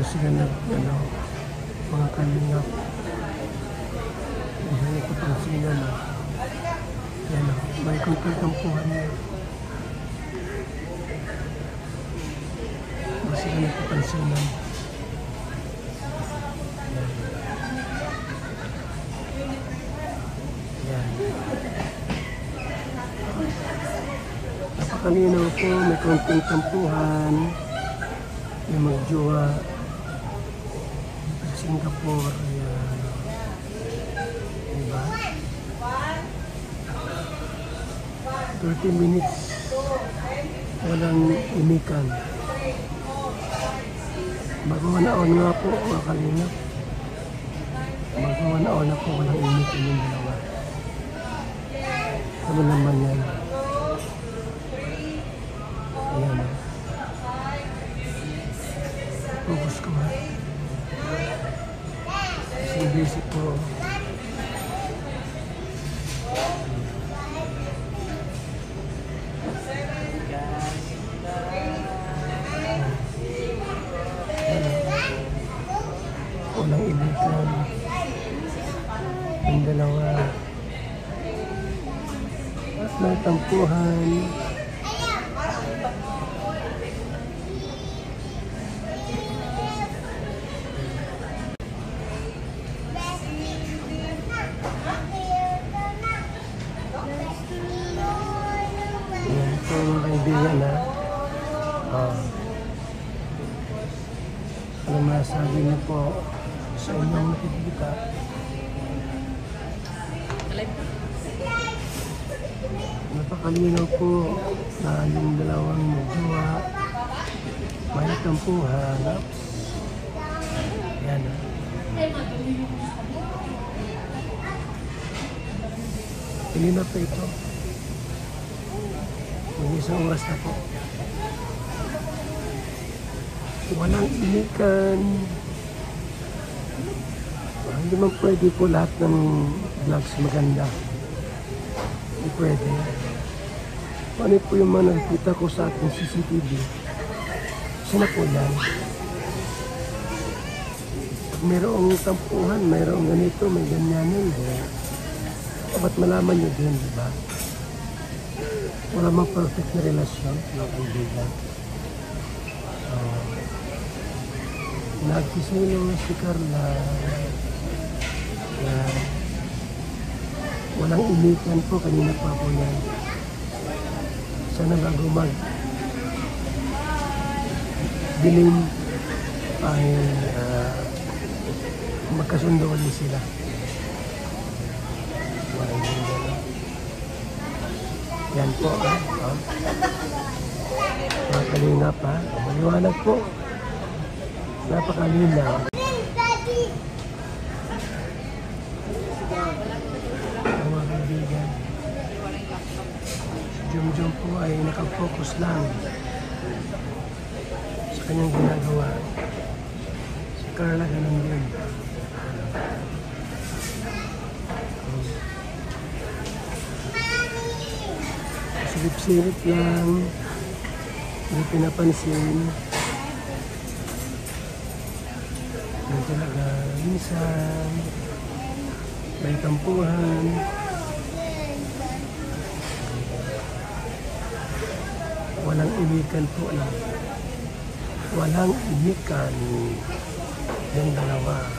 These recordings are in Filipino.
sila mga kalingap. Ayan, nagpapansinan o. Ayan o, may konting-tampuhan niya. Hindi sila nagpapansinan. Ayan. Napakalinaw po, may konting tampuhan. May magjowa. Singapore. Ayan. Diba? 30 minutes. Walang imikan. Magmanaon nga po, mga kalingap. Magmanaon na po, walang imikan yung dalawa. Ano naman yan? Ayan. Focus ko ha. Busy po. Walang imikan. Yung dalawa. At may tampuhan. Mga kaibigan ha. Ano masasabi niyo po sa inyong nakikita? Napakalinaw po na yung dalawang magjowa may tampuhan. Yan ha. Pili na po ito. Mag-isang oras na po. Walang imikan. Hindi man pwede po lahat ng vlogs maganda. Hindi pwede. Ano po yung mga nakikita ko sa ating CCTV? Saan na po yan? Pag mayroong tampuhan, mayroong ganito, may ganyanin. Dapat malaman nyo din, di ba? Wala mang perfect na relasyon, mga kaibigan. Nagsisilo si Carla. Walang imikan po, kanina pa po yan. Sana bago dilim ay magkasundo ulit sila. Yan po, Napakalinaw pa. Maliwanag po. Napakalinaw. Mga kaibigan. Si Jum po ay nakafocus lang sa kanyang ginagawa. Si Carla ganun din. Silip-silip lang, hindi pinapansin. Yan talaga, minsan, may tampuhan. Walang imikan po lang. Walang imikan yung dalawa.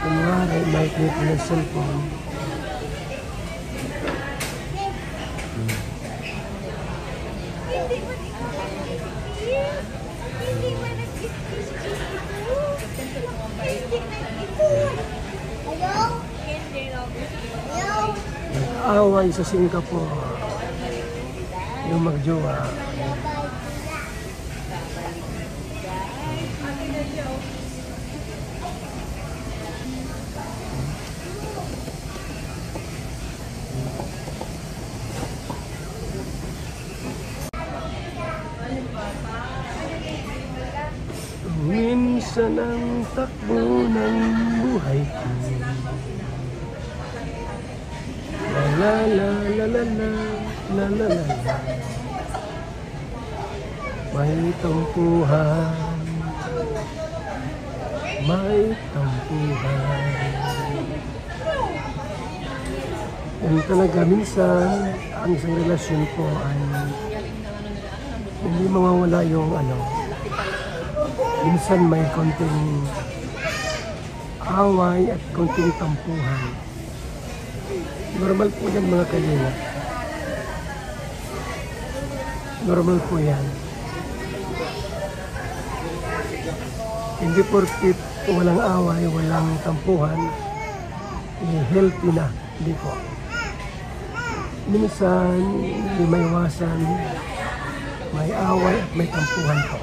Kunwari may clip ng cellphone. Nag-away sa Singapore yung magjowa. minsan ang takbo ng buhay ko. La la la la la la la la la. May tampuhan, may tampuhan. Yan talaga minsan ang isang relasyon po ay hindi mawawala yung minsan may konting away at konting tampuhan. Normal po yan mga kalina. Normal po yan. Hindi porkit walang away, walang tampuhan, healthy na. Hindi po. Minsan, hindi may iwasan, may away at may tampuhan po.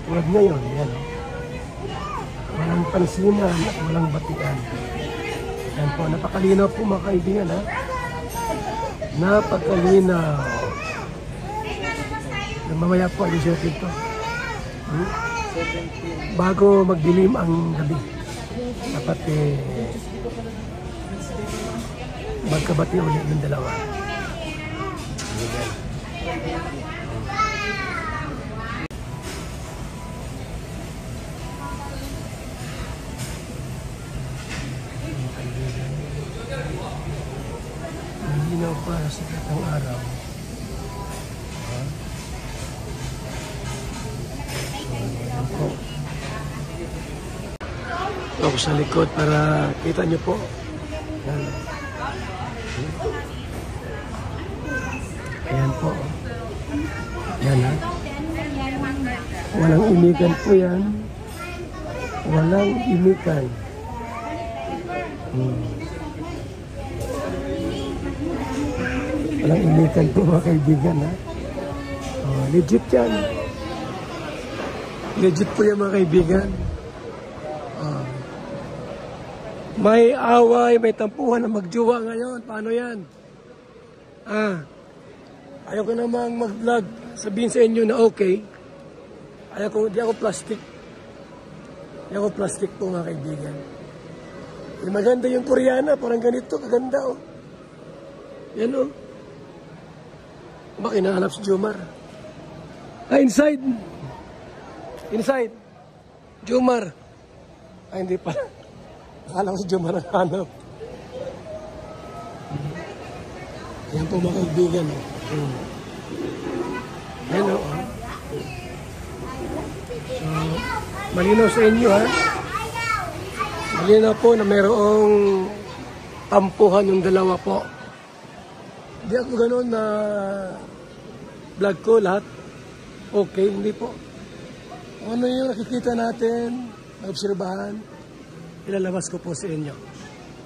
Tulad ngayon, yan. Walang pansinan at walang batian. Yan po, napakalinaw po mga kaibigan, ha? Napakalinaw. Mamaya po, ayusin natin ito. Bago magdilim ang gabi, dapat magkabati ulit ng dalawa. Malinaw para sa katang araw. Ako sa likod para kita nyo po. Yan. Ayan po. Yan, ha. Walang imikan po yan. Walang imikan. Walang imikan po mga kaibigan, ha. Oh, legit yan. Legit po yan mga kaibigan. May away, may tampuhan na magjowa ngayon. Paano yan? Ayaw ko namang mag-vlog. Sabihin sa inyo na okay. Di ako plastic. Di ako plastic po mga kaibigan. Maganda yung Koreana. Parang ganito. Kaganda oh. Yan oh. Ba kinahanap si Jomar? Inside. Inside. Jomar. Hindi pa. Akala ko si Jomar ang hanap. Yan po mga kaibigan. Yan o. So, malinaw sa inyo ha. Malinaw po na mayroong tampuhan yung dalawa po. Hindi ako ganoon na vlog ko lahat. Okay, hindi po. Ano yung nakikita natin, naobserbahan, ilalabas ko po sa inyo.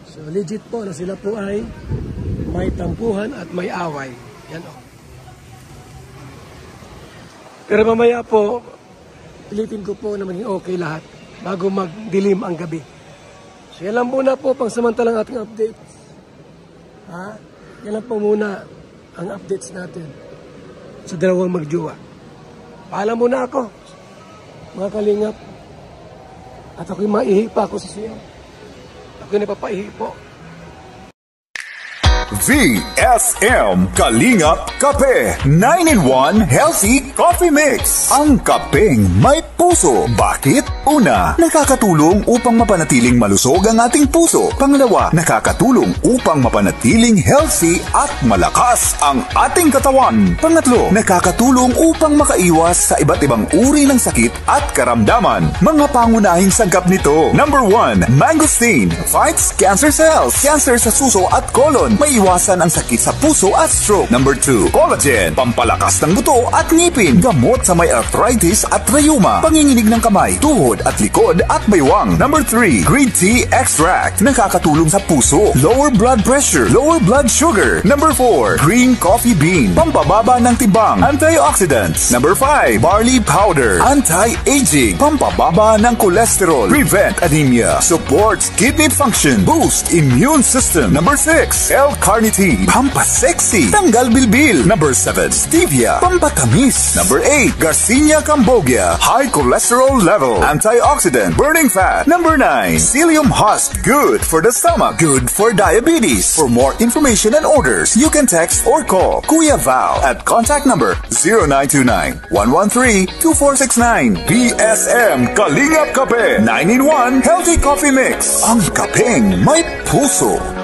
So legit po na sila po ay may tampuhan at may away. Yan o. Pero mamaya po, pilitin ko po na maging okay lahat bago magdilim ang gabi. So yan lang muna po pang samantalang ating updates. Yan lang po muna ang updates natin sa dalawang magjowa. Paalam muna ako, mga kalingap. At ako'y maihi pa ako sa siyo. Ako'y napapaihi po. VSM Kalingap Kape 9-in-1 Healthy Coffee Mix. Ang kapeng may puso. Bakit? Una, nakakatulong upang mapanatiling malusog ang ating puso. Pangalawa, nakakatulong upang mapanatiling healthy at malakas ang ating katawan. Pangatlo, nakakatulong upang makaiwas sa iba't ibang uri ng sakit at karamdaman. Mga pangunahing sangkap nito. Number 1, mangosteen fights cancer cells. Cancer sa suso at colon. May iwasan ang sakit sa puso at stroke. Number 2, collagen, pampalakas ng buto at ngipin. Gamot sa may arthritis at rheuma, panginginig ng kamay, tuhod at likod at baywang. Number 3, green tea extract, nakakatulong sa puso, lower blood pressure, lower blood sugar. Number 4, green coffee bean, pampababa ng timbang, antioxidants. Number 5, barley powder, anti-aging, pampababa ng cholesterol, prevent anemia, supports kidney function, boost immune system. Number 6, Carnitine, pampasexy, tanggal bilbil. Number 7, Stevia, pampatamis. Number 8, Garcinia cambogia, high cholesterol level, antioxidant, burning fat. Number 9, Psyllium husk, good for the stomach, good for diabetes. For more information and orders, you can text or call Kuya Val at contact number 0929-113-2469. BSM Kalingap Kape 9-in-1 Healthy Coffee Mix. Ang kapeng may puso.